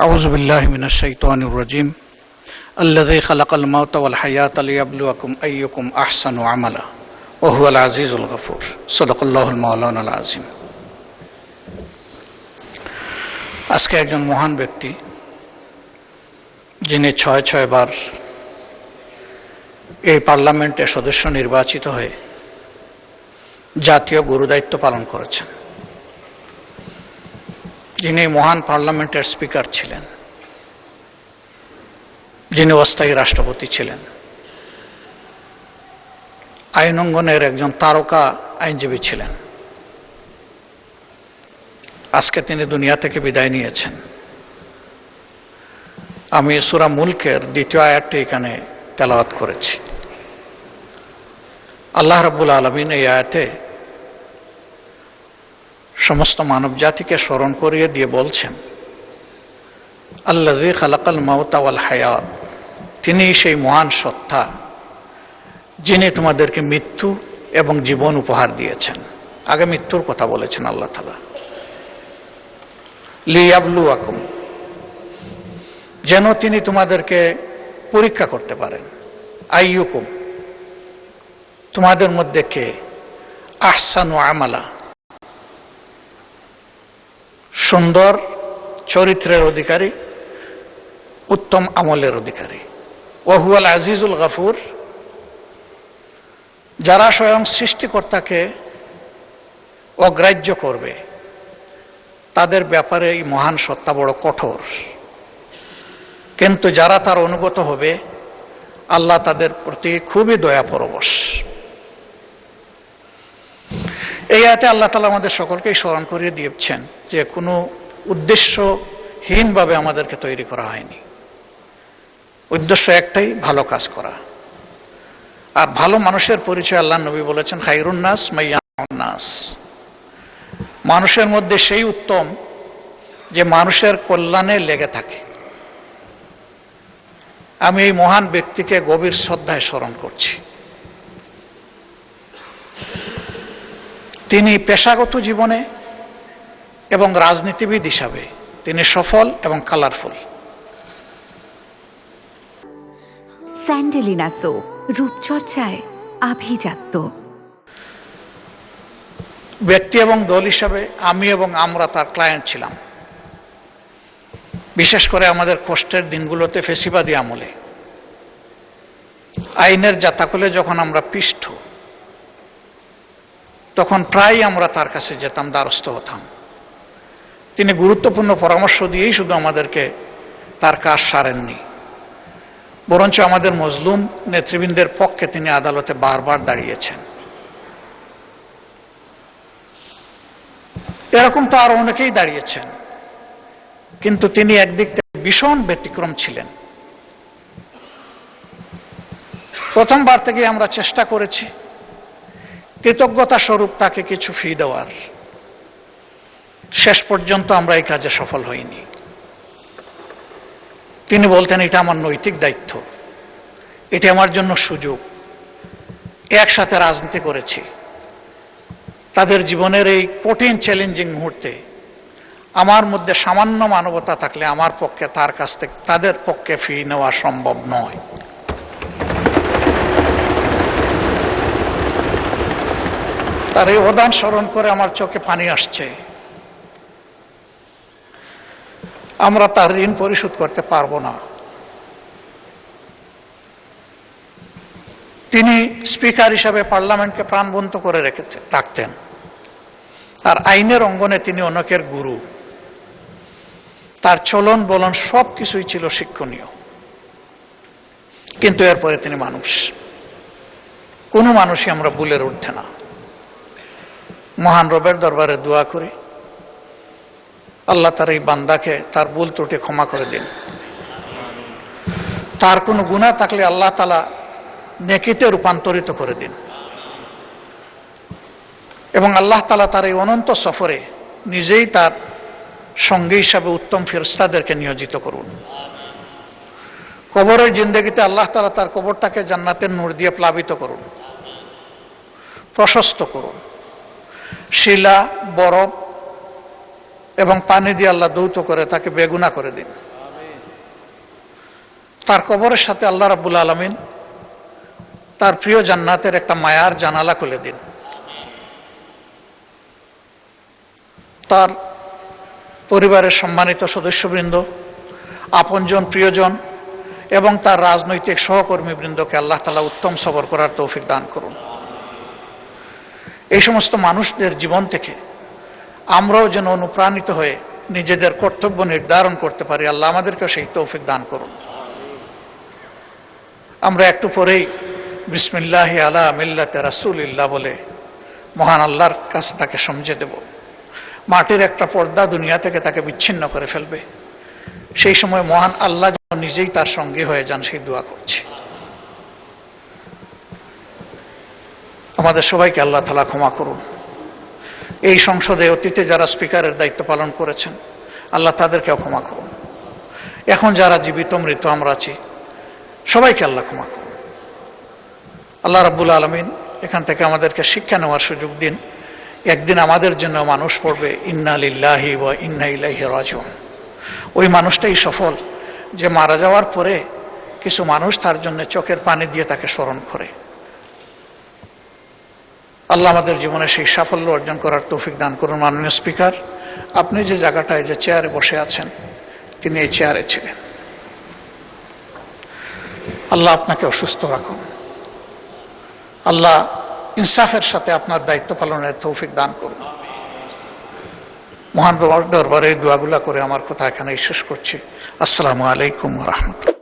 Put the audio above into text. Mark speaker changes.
Speaker 1: أعوذ بالله من الشيطان الرجيم الذي خلق الموت والحياة ليبلوكم أيكم أحسن عملا وهو العزيز الغفور صدق الله المولانا العظيم। আজকে একজন মহান ব্যক্তি যিনি ছয় বার এই পার্লামেন্টের সদস্য নির্বাচিত হয়ে জাতীয় গুরুদায়িত্ব পালন করেছেন, যিনি মহান পার্লামেন্টের স্পিকার ছিলেন, যিনি অস্থায়ী রাষ্ট্রপতি ছিলেন, আইন অঙ্গনের একজন তারকা আইনজীবী ছিলেন। আজকে তিনি দুনিয়া থেকে বিদায় নিয়েছেন। আমি সূরা মুলকের দ্বিতীয় আয়াতটি এখানে তেলাওয়াত করেছি। আল্লাহ রাব্বুল আলামিন এই আয়াতে সমস্ত মানব জাতিকে স্মরণ করিয়ে দিয়ে বলছেন, আল্লাযী খালাকাল মাউতা ওয়াল হায়াত, তিনি সেই মহান সত্তা যিনি তোমাদেরকে মৃত্যু এবং জীবন উপহার দিয়েছেন। আগে মৃত্যুর কথা বলেছেন আল্লাহ তাআলা, লিয়াবলুয়াকুম, যেন তিনি তোমাদেরকে পরীক্ষা করতে পারেন। আইয়ুকুম, তোমাদের মধ্যে কে আহসানু আমালা, সুন্দর চরিত্রের অধিকারী, উত্তম আমলের অধিকারী। ওয়াহুয়াল আজিজুল গফুর, যারা স্বয়ং সৃষ্টিকর্তাকে অগ্রাহ্য করবে তাদের ব্যাপারে এই মহান সত্তা বড় কঠোর, কিন্তু যারা তার অনুগত হবে আল্লাহ তাদের প্রতি খুবই দয়াপরবশ। এই আয়াতে আল্লাহ তাআলা আমাদের সকলকেই স্মরণ করিয়ে দিয়েছেন যে কোনো উদ্দেশ্যহীনভাবে আমাদেরকে তৈরি করা হয়নি। উদ্দেশ্য একটাই, ভালো কাজ করা। আর ভালো মানুষের পরিচয় আল্লাহ নবী বলেছেন, খায়রুন নাস মাইয়াউন নাস, মানুষের মধ্যে সেই উত্তম যে মানুষের কল্যাণে লেগে থাকে। আমি এই মহান ব্যক্তিকে গভীর শ্রদ্ধায় স্মরণ করছি। তিনি পেশাগত জীবনে এবং রাজনীতিবিদ হিসাবে তিনি সফল এবং কালারফুল।
Speaker 2: স্যান্ডেলিনা সো, রূপচর্চায় আভিজাত্য।
Speaker 1: ব্যক্তি এবং দল হিসাবে আমি এবং আমরা তার ক্লায়েন্ট ছিলাম, বিশেষ করে আমাদের কষ্টের দিনগুলোতে ফেসিবাদী আমলে। আইনের জাতাকলে যখন আমরা পিষ্ট, তখন প্রায় আমরা তার কাছে যেতাম, দ্বারস্থ হতাম। তিনি গুরুত্বপূর্ণ পরামর্শ দিয়েই শুধু আমাদেরকে তার কাজ সারেননি, বরঞ্চ আমাদের মজলুম নেতৃবৃন্দের পক্ষে তিনি আদালতে বারবার দাঁড়িয়েছেন। এরকম তো আরো অনেকেই দাঁড়িয়েছেন, কিন্তু তিনি একদিক থেকে ভীষণ ব্যতিক্রম ছিলেন। প্রথমবার থেকে আমরা চেষ্টা করেছি কৃতজ্ঞতা স্বরূপ তাকে কিছু ফি দেওয়ার। শেষ পর্যন্ত আমরা এই কাজে সফল হইনি। তিনি বলতেন, এটা আমার নৈতিক দায়িত্ব, এটা আমার জন্য সুযোগ। একসাথে রাজনীতি করেছি, তাদের জীবনের এই কঠিন চ্যালেঞ্জিং মুহূর্তে আমার মধ্যে সামান্য মানবতা থাকলে আমার পক্ষে তার কাছ থেকে তাদের পক্ষে ফি নেওয়া সম্ভব নয়। তার এই অবদান স্মরণ করে আমার চোখে পানি আসছে। আমরা তার ঋণ পরিশোধ করতে পারবো না। তিনি স্পিকার হিসাবে পার্লামেন্টকে প্রাণবন্ত করে রাখতেন, আর আইনের অঙ্গনে তিনি অনেকের গুরু। তার চলন বলন সব কিছুই ছিল শিক্ষণীয়। কিন্তু এরপরে তিনি মানুষ, কোনো মানুষই আমরা ভুলের ঊর্ধ্বে না। মহান রবের দরবারে দোয়া করি, আল্লাহ তার এই বান্দাকে তার ভুল ত্রুটি ক্ষমা করে দিন। তার কোনো গুনাহ থাকলে আল্লাহ তাআলা নেকিতে রূপান্তরিত করে দিন, এবং আল্লাহ তাআলা তার এই অনন্ত সফরে নিজেই তার সঙ্গী হিসাবে উত্তম ফেরেশতাদেরকে নিয়োজিত করুন। কবরের জিন্দেগিতে আল্লাহ তাআলা তার কবরটাকে জান্নাতের নূর দিয়ে প্লাবিত করুন, প্রশস্ত করুন। শিলা, বরফ এবং পানি দিয়ে আল্লাহ দৌত করে তাকে বেগুনা করে দিন। তার কবরের সাথে আল্লাহ রাব্বুল আলামিন তার প্রিয় জান্নাতের একটা মায়ার জানালা খুলে দিন। তার পরিবারের সম্মানিত সদস্যবৃন্দ, আপনজন, প্রিয়জন এবং তার রাজনৈতিক সহকর্মীবৃন্দকে আল্লাহ তাআলা উত্তম সবর করার তৌফিক দান করুন। এই সমস্ত মানুষদের জীবন থেকে আমরাও যেন অনুপ্রাণিত হয়ে নিজেদের কর্তব্য নির্ধারণ করতে পারি। আল্লাহ আমাদেরকে সেই তৌফিক দান করুন। আমরা একটু পরেই বিসমিল্লাহি আলা মিল্লাতে রাসূলিল্লাহ বলে মহান আল্লাহর কাছে তাকে সমঝে দেব। মাটির একটা পর্দা দুনিয়া থেকে তাকে বিচ্ছিন্ন করে ফেলবে। সেই সময় মহান আল্লাহ যেন নিজেই তার সঙ্গী হয়ে যান, সেই দোয়া করছি। আমাদের সবাইকে আল্লাহ তাআলা ক্ষমা করুন। এই সংসদে অতীতে যারা স্পিকারের দায়িত্ব পালন করেছেন, আল্লাহ তাদেরকেও ক্ষমা করুন। এখন যারা জীবিত মৃত আমরা আছি, সবাইকে আল্লাহ ক্ষমা করুন। আল্লাহ রাব্বুল আলামিন এখান থেকে আমাদেরকে শিক্ষা নেওয়ার সুযোগ দিন। একদিন আমাদের জন্য মানুষ পড়বে ইন্না লিল্লাহি ওয়া ইন্না ইলাইহি রাজিউন। ওই মানুষটাই সফল যে মারা যাওয়ার পরে কিছু মানুষ তার জন্য চোখের পানি দিয়ে তাকে স্মরণ করে। আল্লাহ আমাদের জীবনে সেই সাফল্য অর্জন করার তৌফিক দান করুন। মাননীয় স্পিকার, আপনি যে জায়গাটায় যে চেয়ারে বসে আছেন, তিনি এই চেয়ারে ছিলেন। আল্লাহ আপনাকে অসুস্থ রাখুন। আল্লাহ ইনসাফের সাথে আপনার দায়িত্ব পালনের তৌফিক দান করুন। মহান দরবারে এই দোয়াগুলা করে আমার কথা এখানেই শেষ করছি। আসসালামু আলাইকুম ওয়া রাহমাতুল্লাহ।